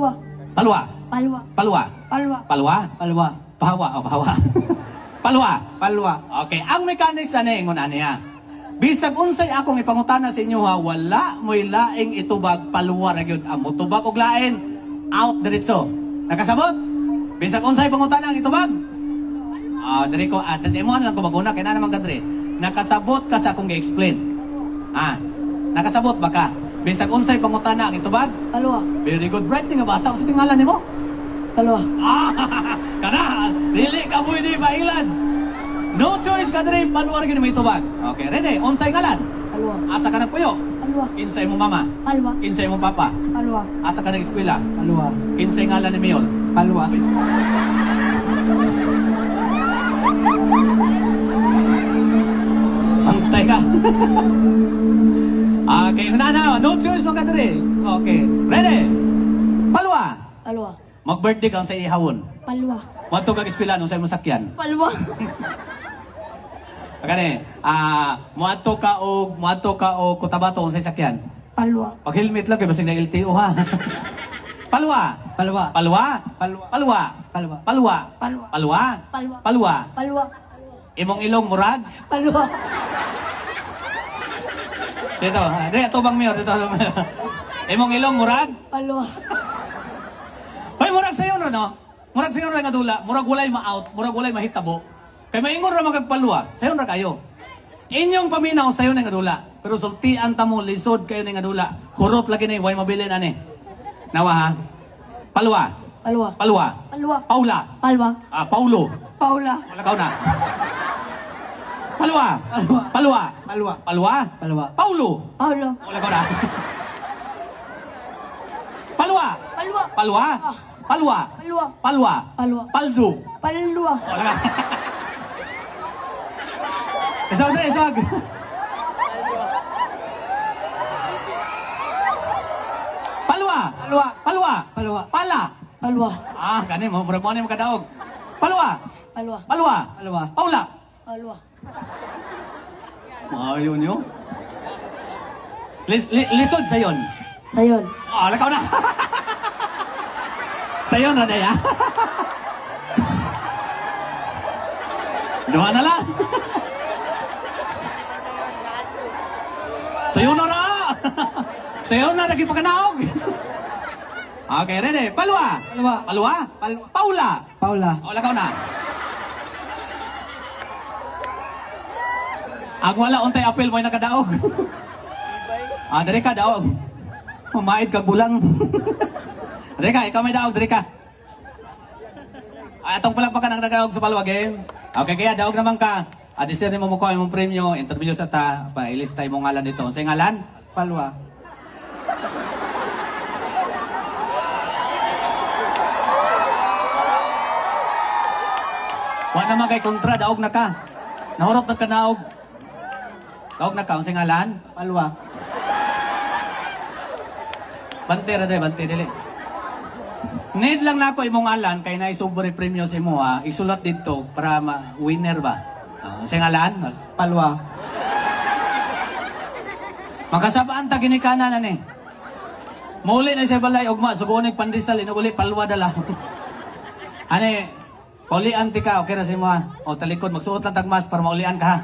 Palwa. Palwa. Palwa. Palwa. Palwa. Palwa. Palwa. Pahawa. O, pahawa. Palwa. Palwa. Okay, ang mechanics na ingon niya. Bisag unsay akong ipangutana sa inyo ha, wala mo'y laing itubag palwa ra gyud ang mutubag og lain out diretso. Nakasabot? Bisag unsay pangutana ang itubag? Diri ko tas imo lang ko maguna kay na naman kadre. Nakasabot ka sa akong gi-explain. Nakasabot ba ka? Bisag unsay pangutana ang itubag? Palwa. Very good. Bright nga bata sa tingalan nimo. Palwa. Kana, dili ka pwede mailan. No choice ka diri, palwa gyud may tubag. Okay, ready? Unsay ngalan? Palwa. Asa ka nagpuyo? Palwa. Kinsay mo mama? Palwa. Kinsay mo papa? Palwa. Asa ka nag-eskwela? Palwa. Kinsay ngalan ni Mayor? Palwa. Antay ka. Okay, na. No choice mo ka diri. Okay, ready? Palwa. Palwa. Mag-birthday ka sa ihawon. Palwa. Madto kag eskwela no sa imong sakyan. Palwa. Kani, muadto ka og kutabato sa sakyan. Palwa. Pag helmet lang kay basig na LTO ha. Palwa. Palwa. Palwa. Palwa. Palwa. Palwa. Palwa. Palwa. Palwa. Palwa. Palwa. Palwa. Imong ilong murag. Palwa. Dito bang mayor dito. Imong ilong murag. Palwa. Hoy murag sayo no. Murag sayo nga dula, murag walay ma-out, murag walay mahitabo. Kay maingon ra magagpalwa, sayo ra kayo. Inyong paminaw sayo na nga dula. Pero sultian ta mo lisod kayo na nga dula. Hurot lagi ni way mabilin ani. Nawa ha. Palwa. Palwa. Palwa. Palwa. Paula. Palwa. Paulo. Paula. Wala ka na. Palwa. Palwa. Palwa. Palwa. Palwa. Palwa. Paulo. Paulo. Wala ka na. Palwa. Palwa. Palwa. Palwa. Palwa. Palwa. Palwa. Paldo. Palwa. Wala ka. Isog. Palwa. Palwa. Palwa. Palwa. Pala. Palwa. Kani mo murag mo ni makadaog. Palwa. Palwa. Palwa. Palwa. Paula. Palwa. Ayaw niyo. Lisod sa yon. Sayon. Lakaw na. Sa yon na daya. Duha na lang. Sa yon na ra. Sa yon na lagi pagkanaog. Okay, ready. Palwa. Palwa. Palwa. Palwa. Paula. Paula. Lakaw na. Ang wala untay apel mo'y nakadaog. Diri ka daog. Mamait kag bulang. Diri ka, ikaw may daog, diri ka. Atong pala pa ka nang nagdaog sa Palwa game. Okay, kaya daog naman ka. Disir mo ko imong premyo, interview sa ta, pa-ilista imong ngalan dito. Unsay ngalan? Palwa. Wa naman kay kontra, daog na ka. Nahurot na ka naog. Daog na ka, unsay ngalan? Palwa. Bante ra bante dili. Need lang nako imong ngalan kay na sobre premyo sa imo ha. Isulat dito para winner ba. Unsay ngalan? Palwa. Makasabaan ta ginikanan ani. Muli na sa balay ugma sugonig pandesal inuli palwa dala. Ani, paulian ti ka okay ra sa imo ha. O talikod magsuot lang tag mask para maulian ka ha.